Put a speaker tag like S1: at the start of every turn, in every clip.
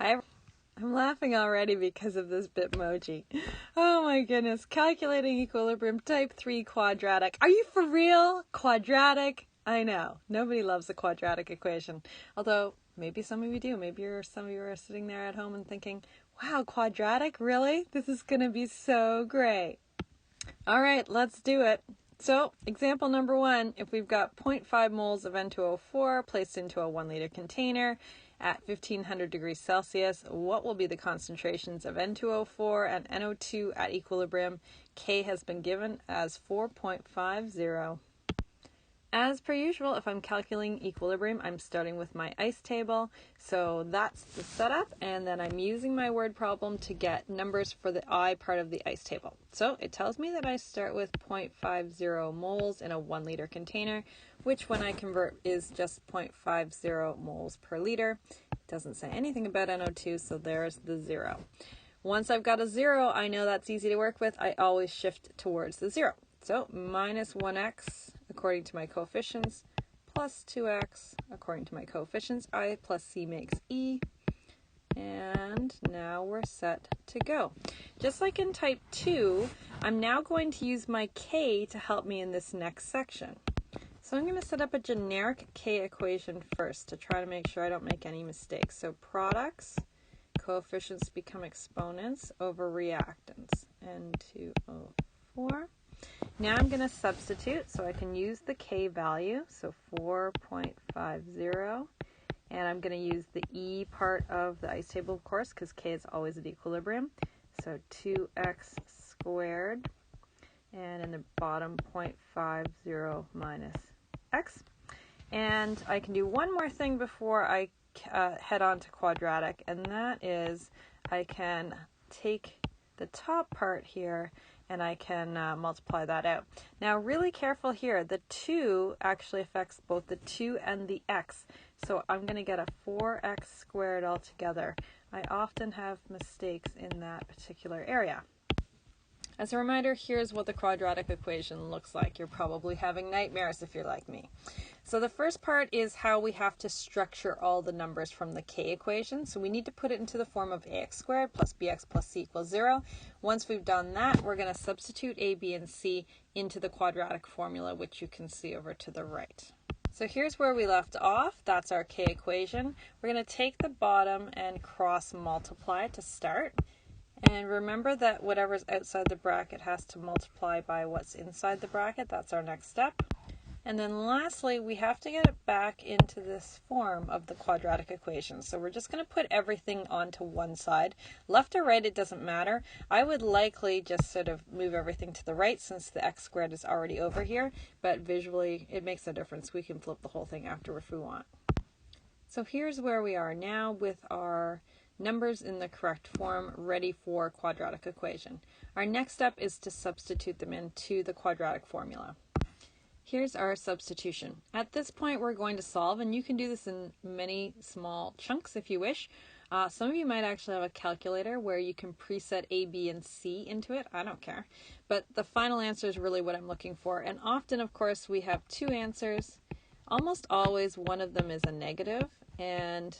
S1: I'm laughing already because of this Bitmoji. Oh my goodness. Calculating equilibrium type 3 quadratic. Are you for real? Quadratic? I know. Nobody loves a quadratic equation. Although, maybe some of you do. Maybe some of you are sitting there at home and thinking, wow, quadratic? Really? This is going to be so great. All right, let's do it. So, example number 1, if we've got 0.5 moles of N2O4 placed into a 1 liter container at 1500 degrees Celsius, what will be the concentrations of N2O4 and NO2 at equilibrium? K has been given as 4.50. As per usual, if I'm calculating equilibrium, I'm starting with my ice table. So that's the setup, and then I'm using my word problem to get numbers for the I part of the ice table. So it tells me that I start with 0.50 moles in a 1 liter container, which when I convert is just 0.50 moles per liter. It doesn't say anything about NO2, so there's the 0. Once I've got a 0, I know that's easy to work with. I always shift towards the 0. So minus 1x according to my coefficients, plus 2x according to my coefficients. I plus c makes e. And now we're set to go. Just like in type 2, I'm now going to use my k to help me in this next section. So I'm going to set up a generic k equation first to try to make sure I don't make any mistakes. So products, coefficients become exponents over reactants, N2O4. Now I'm going to substitute, so I can use the k value, so 4.50, and I'm going to use the e part of the ice table, of course, because k is always at equilibrium, so 2x squared, and in the bottom 0.50 minus x. And I can do one more thing before I head on to quadratic, and that is I can take the top part here and I can multiply that out. Now, really careful here. The 2 actually affects both the 2 and the x. So I'm going to get a 4x squared altogether. I often have mistakes in that particular area. As a reminder, here's what the quadratic equation looks like. You're probably having nightmares if you're like me. So the first part is how we have to structure all the numbers from the k equation. So we need to put it into the form of ax squared plus bx plus c equals 0. Once we've done that, we're going to substitute a, b, and c into the quadratic formula, which you can see over to the right. So here's where we left off. That's our k equation. We're going to take the bottom and cross multiply to start. And remember that whatever's outside the bracket has to multiply by what's inside the bracket. That's our next step. And then lastly, we have to get it back into this form of the quadratic equation. So we're just going to put everything onto one side. Left or right, it doesn't matter. I would likely just sort of move everything to the right since the x squared is already over here. But visually, it makes no difference. We can flip the whole thing after if we want. So here's where we are now with our numbers in the correct form, ready for quadratic equation. Our next step is to substitute them into the quadratic formula. Here's our substitution. At this point, we're going to solve, and you can do this in many small chunks if you wish. Some of you might actually have a calculator where you can preset A, B, and C into it. I don't care. But the final answer is really what I'm looking for. And often, of course, we have two answers. Almost always, one of them is a negative, and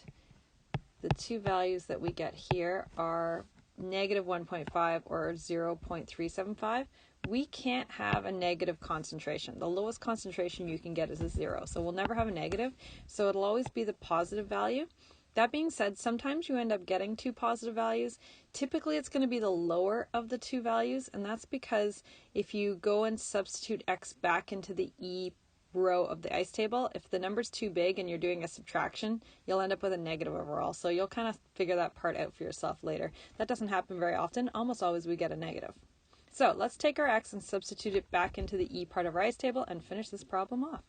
S1: the two values that we get here are negative 1.5 or 0.375. We can't have a negative concentration. The lowest concentration you can get is a 0. So we'll never have a negative. So it'll always be the positive value. That being said, sometimes you end up getting two positive values. Typically, it's going to be the lower of the two values. And that's because if you go and substitute x back into the E row of the ice table, if the number's too big and you're doing a subtraction, you'll end up with a negative overall. So you'll kind of figure that part out for yourself later. That doesn't happen very often. Almost always we get a negative. So let's take our x and substitute it back into the E part of our ice table and finish this problem off.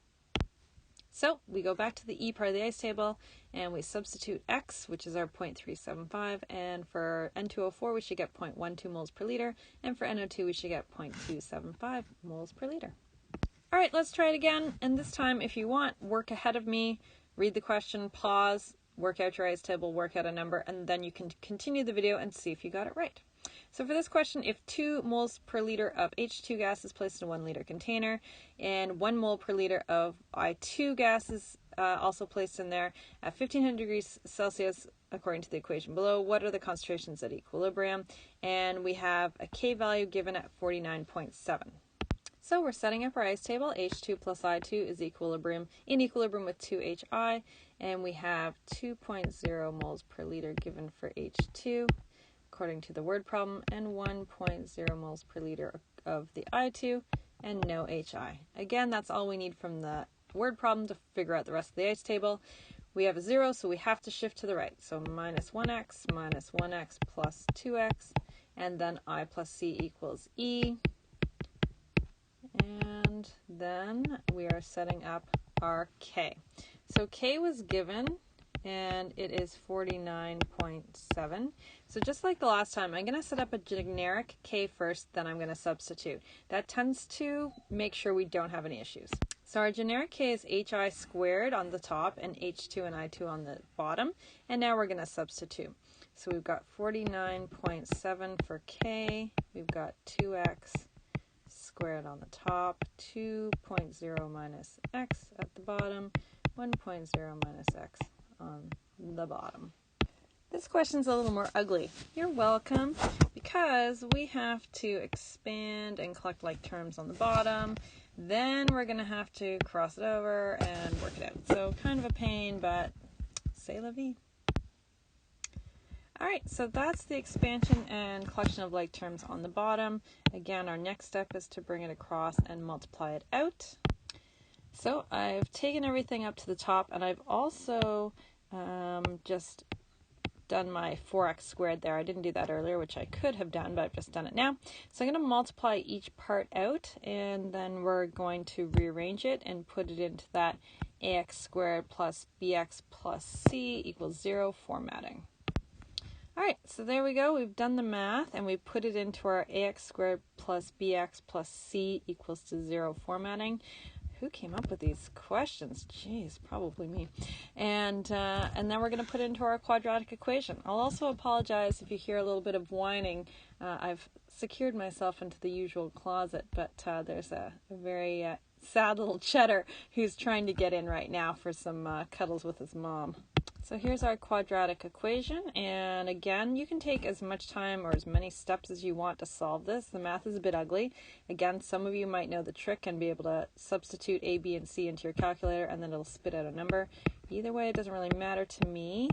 S1: So we go back to the E part of the ice table and we substitute x, which is our 0.375, and for N2O4 we should get 0.12 moles per liter, and for NO2 we should get 0.275 moles per liter. All right, let's try it again, and this time if you want, work ahead of me, read the question, pause, work out your ice table, work out a number, and then you can continue the video and see if you got it right. So for this question, if 2 moles per liter of H2 gas is placed in a 1 liter container and 1 mole per liter of I2 gas is also placed in there at 1500 degrees Celsius, according to the equation below, what are the concentrations at equilibrium? And we have a K value given at 49.7. So we're setting up our ice table. H2 plus I2 is in equilibrium with 2HI, and we have 2.0 moles per liter given for H2, according to the word problem, and 1.0 moles per liter of the I2, and no HI. Again, that's all we need from the word problem to figure out the rest of the ice table. We have a 0, so we have to shift to the right. So minus 1x plus 2x, and then I plus C equals E. And then we are setting up our K. So K was given, and it is 49.7. So just like the last time, I'm going to set up a generic K first, then I'm going to substitute. That tends to make sure we don't have any issues. So our generic K is HI squared on the top and H2 and I2 on the bottom. And now we're going to substitute. So we've got 49.7 for K. We've got 2x squared on the top, 2.0 minus x at the bottom, 1.0 minus x on the bottom. This question's a little more ugly. You're welcome, because we have to expand and collect like terms on the bottom. Then we're going to have to cross it over and work it out. So kind of a pain, but c'est la vie. Alright, so that's the expansion and collection of like terms on the bottom. Again, our next step is to bring it across and multiply it out. So I've taken everything up to the top, and I've also just done my 4x squared there. I didn't do that earlier, which I could have done, but I've just done it now. So I'm going to multiply each part out, and then we're going to rearrange it and put it into that ax squared plus bx plus c equals 0 formatting. Alright, so there we go. We've done the math, and we put it into our ax squared plus bx plus c equals to 0 formatting. Who came up with these questions? Jeez, probably me. And then we're going to put it into our quadratic equation. I'll also apologize if you hear a little bit of whining. I've secured myself into the usual closet, but there's a very sad little cheddar who's trying to get in right now for some cuddles with his mom. So here's our quadratic equation, and again, you can take as much time or as many steps as you want to solve this. The math is a bit ugly. Again, some of you might know the trick and be able to substitute A, B, and C into your calculator, and then it'll spit out a number. Either way, it doesn't really matter to me.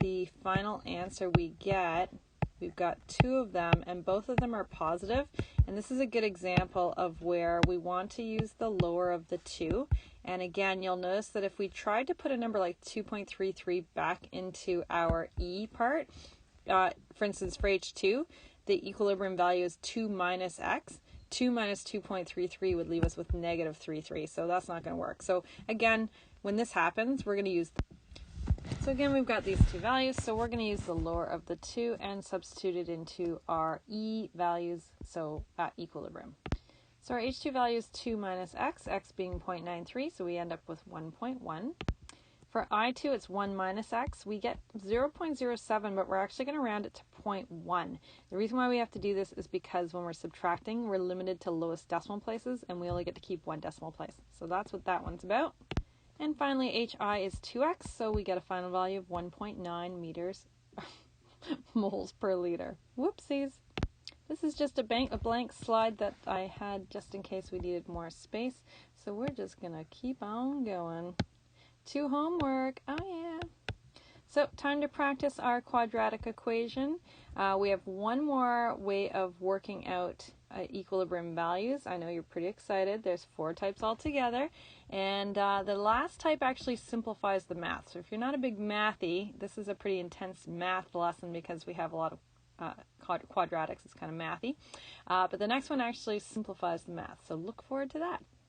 S1: The final answer we get, we've got 2 of them, and both of them are positive, and this is a good example of where we want to use the lower of the 2. And again, you'll notice that if we tried to put a number like 2.33 back into our E part, for instance, for H2, the equilibrium value is 2 minus x. 2 minus 2.33 would leave us with negative 33, so that's not going to work. So again, when this happens, we're going to use So again, we've got these 2 values, so we're going to use the lower of the 2 and substitute it into our E values, so at equilibrium. So our H2 value is 2 minus x, x being 0.93, so we end up with 1.1. For I2, it's 1 minus x. We get 0.07, but we're actually going to round it to 0.1. The reason why we have to do this is because when we're subtracting, we're limited to lowest decimal places, and we only get to keep 1 decimal place. So that's what that one's about. And finally, HI is 2x, so we get a final value of 1.9 meters moles per liter. Whoopsies. This is just a blank slide that I had just in case we needed more space. So we're just going to keep on going. To homework. Oh, yeah. So time to practice our quadratic equation. We have one more way of working out equilibrium values. I know you're pretty excited. There's 4 types altogether. And the last type actually simplifies the math. So if you're not a big mathy, this is a pretty intense math lesson because we have a lot of quadratics. It's kind of mathy. But the next one actually simplifies the math. So look forward to that.